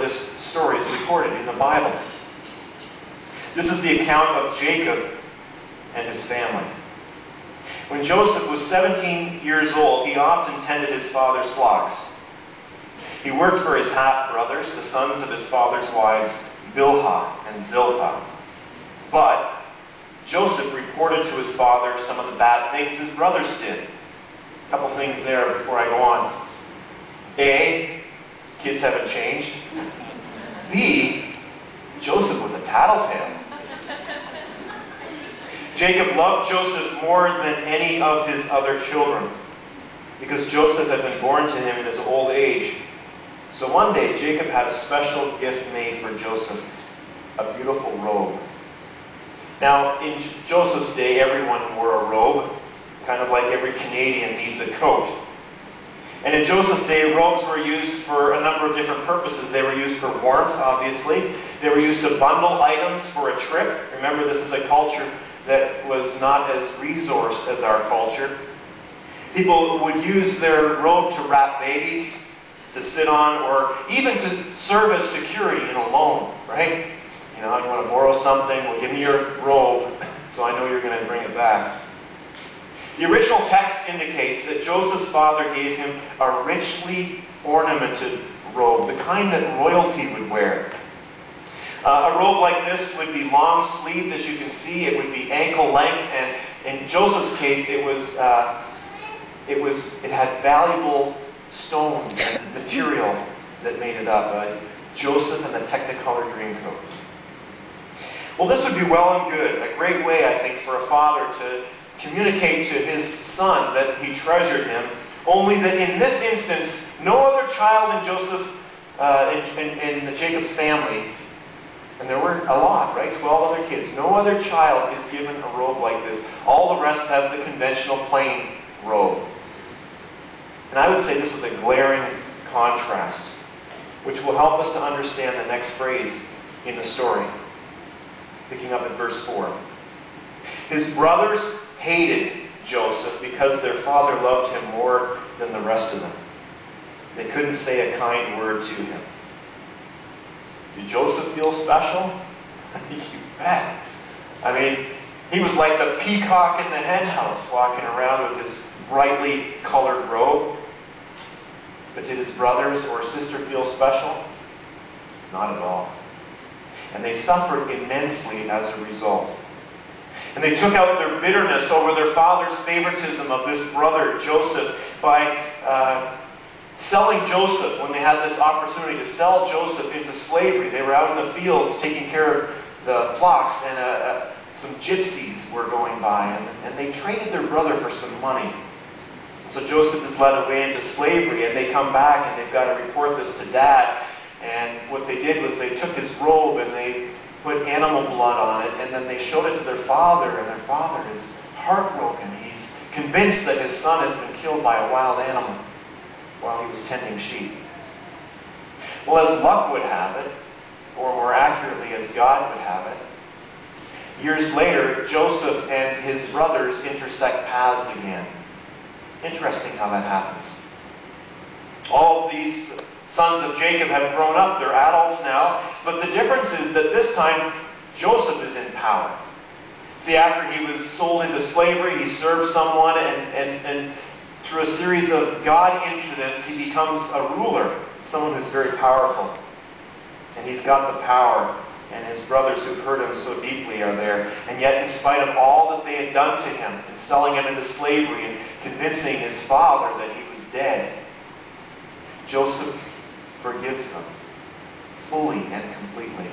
this story is recorded in the Bible. This is the account of Jacob and his family. When Joseph was 17 years old, he often tended his father's flocks. He worked for his half-brothers, the sons of his father's wives, Bilhah and Zilpah. But Joseph reported to his father some of the bad things his brothers did. A couple things there before I go on. A, kids haven't changed. B, Joseph was a tattletale. Jacob loved Joseph more than any of his other children because Joseph had been born to him in his old age. So one day, Jacob had a special gift made for Joseph, a beautiful robe. Now, in Joseph's day, everyone wore a robe, kind of like every Canadian needs a coat. And in Joseph's day, robes were used for a number of different purposes. They were used for warmth, obviously. They were used to bundle items for a trip. Remember, this is a culture that was not as resourced as our culture. People would use their robe to wrap babies, to sit on, or even to serve as security in a loan, right? You know, you want to borrow something, well, give me your robe so I know you're going to bring it back. The original text indicates that Joseph's father gave him a richly ornamented robe, the kind that royalty would wear. A robe like this would be long-sleeved, as you can see. It would be ankle length, and in Joseph's case, it had valuable stones and material that made it up. Joseph and the Technicolor Dreamcoat. Well, this would be well and good. A great way, I think, for a father to communicate to his son that he treasured him. Only that in this instance, no other child in Joseph, in Jacob's family, and there were a lot, right? 12 other kids. No other child is given a robe like this. All the rest have the conventional plain robe. And I would say this was a glaring contrast, which will help us to understand the next phrase in the story. Picking up at verse 4. His brothers hated Joseph because their father loved him more than the rest of them. They couldn't say a kind word to him. Did Joseph feel special? You bet. I mean, he was like the peacock in the henhouse walking around with his brightly colored robe. But did his brothers or sister feel special? Not at all. And they suffered immensely as a result. And they took out their bitterness over their father's favoritism of this brother, Joseph, by selling Joseph when they had this opportunity to sell Joseph into slavery. They were out in the fields taking care of the flocks, and some gypsies were going by, and they traded their brother for some money. So Joseph is led away into slavery, and they come back and they've got to report this to Dad. And what they did was they took his robe and they put animal blood on it, and then they showed it to their father, and their father is heartbroken. He's convinced that his son has been killed by a wild animal while he was tending sheep. Well, as luck would have it, or more accurately, as God would have it, years later, Joseph and his brothers intersect paths again. Interesting how that happens. All of these sons of Jacob have grown up. They're adults now. But the difference is that this time, Joseph is in power. See, after he was sold into slavery, he served someone, and through a series of God incidents, he becomes a ruler, someone who's very powerful. And he's got the power, and his brothers who've hurt him so deeply are there. And yet, in spite of all that they had done to him, in selling him into slavery and convincing his father that he was dead, Joseph forgives them fully and completely.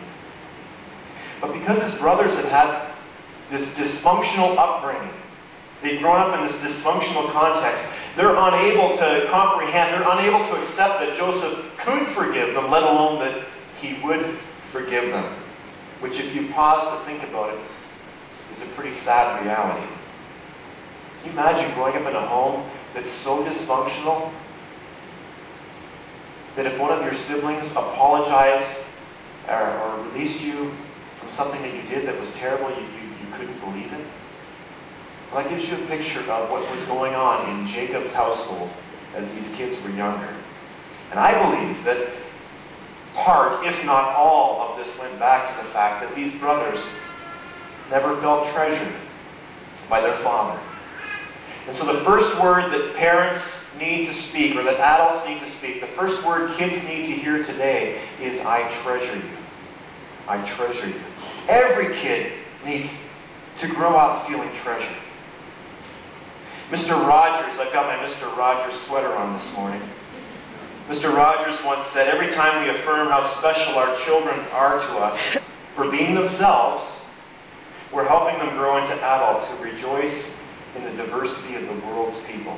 But because his brothers had had this dysfunctional upbringing, they'd grown up in this dysfunctional context, they're unable to comprehend, they're unable to accept that Joseph could forgive them, let alone that he would forgive them. Which, if you pause to think about it, is a pretty sad reality. Can you imagine growing up in a home that's so dysfunctional that if one of your siblings apologized or released you from something that you did that was terrible, you couldn't believe it? Well, that gives you a picture of what was going on in Jacob's household as these kids were younger. And I believe that part, if not all, of this went back to the fact that these brothers never felt treasured by their father. And so the first word that parents need to speak, or that adults need to speak, the first word kids need to hear today is, I treasure you. I treasure you. Every kid needs to grow up feeling treasured. Mr. Rogers, I've got my Mr. Rogers sweater on this morning. Mr. Rogers once said, every time we affirm how special our children are to us for being themselves, we're helping them grow into adults who rejoice in the diversity of the world's people.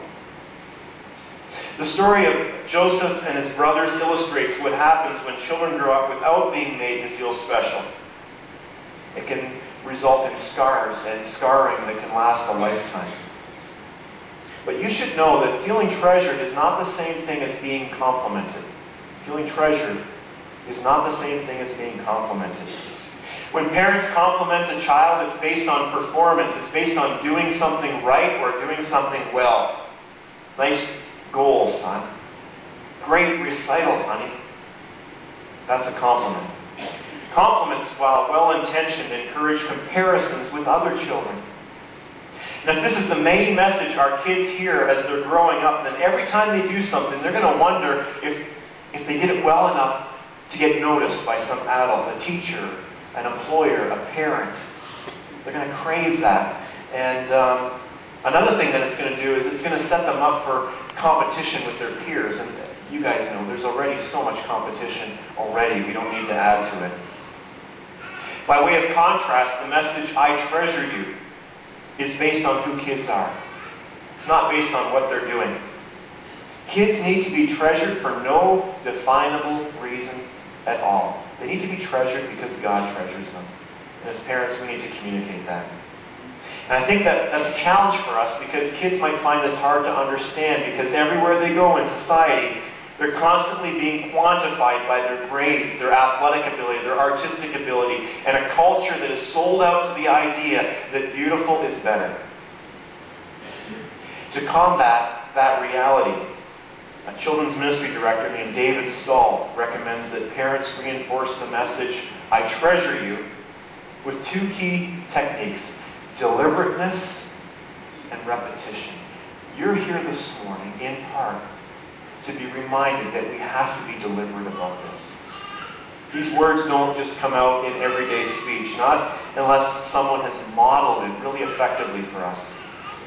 The story of Joseph and his brothers illustrates what happens when children grow up without being made to feel special. It can result in scars and scarring that can last a lifetime. But you should know that feeling treasured is not the same thing as being complimented. Feeling treasured is not the same thing as being complimented. When parents compliment a child, it's based on performance. It's based on doing something right or doing something well. Nice goal, son. Great recital, honey. That's a compliment. Compliments, while well-intentioned, encourage comparisons with other children. And if this is the main message our kids hear as they're growing up, then every time they do something, they're going to wonder if they did it well enough to get noticed by some adult, a teacher, an employer, a parent. They're going to crave that. And another thing that it's going to do is it's going to set them up for competition with their peers. And you guys know there's already so much competition already. We don't need to add to it. By way of contrast, the message, I treasure you, is based on who kids are. It's not based on what they're doing. Kids need to be treasured for no definable reason at all. They need to be treasured because God treasures them. And as parents, we need to communicate that. And I think that that's a challenge for us because kids might find this hard to understand because everywhere they go in society, they're constantly being quantified by their grades, their athletic ability, their artistic ability, and a culture that is sold out to the idea that beautiful is better. To combat that reality, a children's ministry director named David Stahl recommends that parents reinforce the message, I treasure you, with two key techniques, deliberateness and repetition. You're here this morning, in part, to be reminded that we have to be deliberate about this. These words don't just come out in everyday speech, not unless someone has modeled it really effectively for us.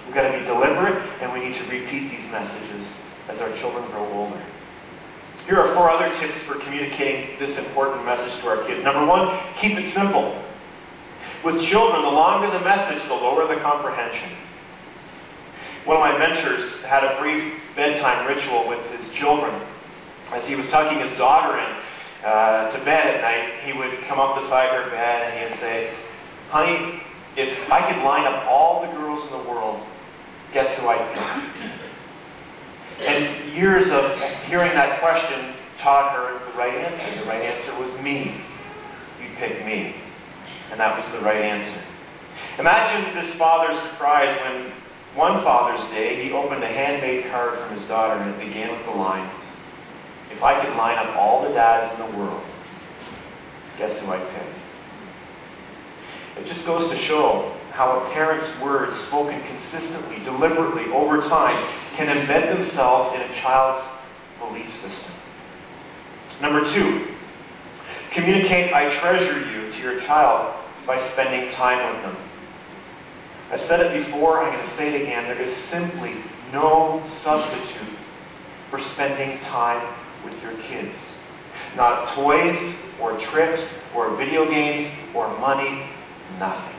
We've got to be deliberate, and we need to repeat these messages as our children grow older. Here are 4 other tips for communicating this important message to our kids. Number 1, keep it simple. With children, the longer the message, the lower the comprehension. One of my mentors had a brief bedtime ritual with his children. As he was tucking his daughter in to bed at night, he would come up beside her bed and he would say, honey, if I could line up all the girls in the world, guess who I'd pick? And years of hearing that question taught her the right answer. The right answer was me. You'd pick me. And that was the right answer. Imagine this father's surprise when one Father's Day he opened a handmade card from his daughter and it began with the line, if I could line up all the dads in the world, guess who I'd pick? It just goes to show how a parent's words spoken consistently, deliberately, over time, can embed themselves in a child's belief system. Number 2, communicate I treasure you to your child by spending time with them. I've said it before, I'm going to say it again, there is simply no substitute for spending time with your kids. Not toys, or trips, or video games, or money, nothing.